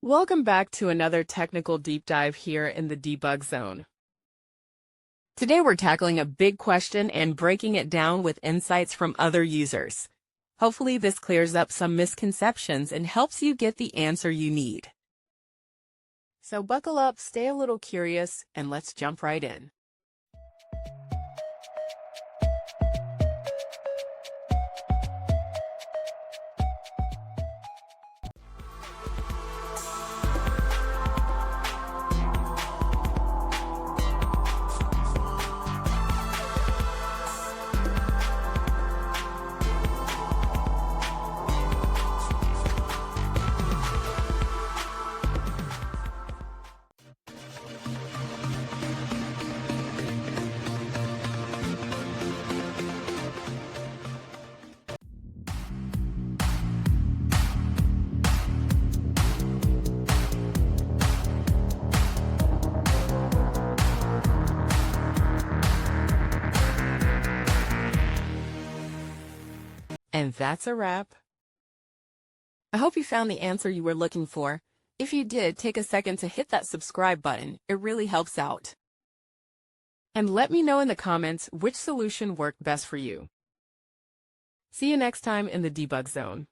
Welcome back to another technical deep dive here in the debug zone. Today we're tackling a big question and breaking it down with insights from other users. Hopefully this clears up some misconceptions and helps you get the answer you need. So buckle up, stay a little curious, and let's jump right in. And that's a wrap. I hope you found the answer you were looking for. If you did, take a second to hit that subscribe button. It really helps out. And let me know in the comments which solution worked best for you. See you next time in the debug zone.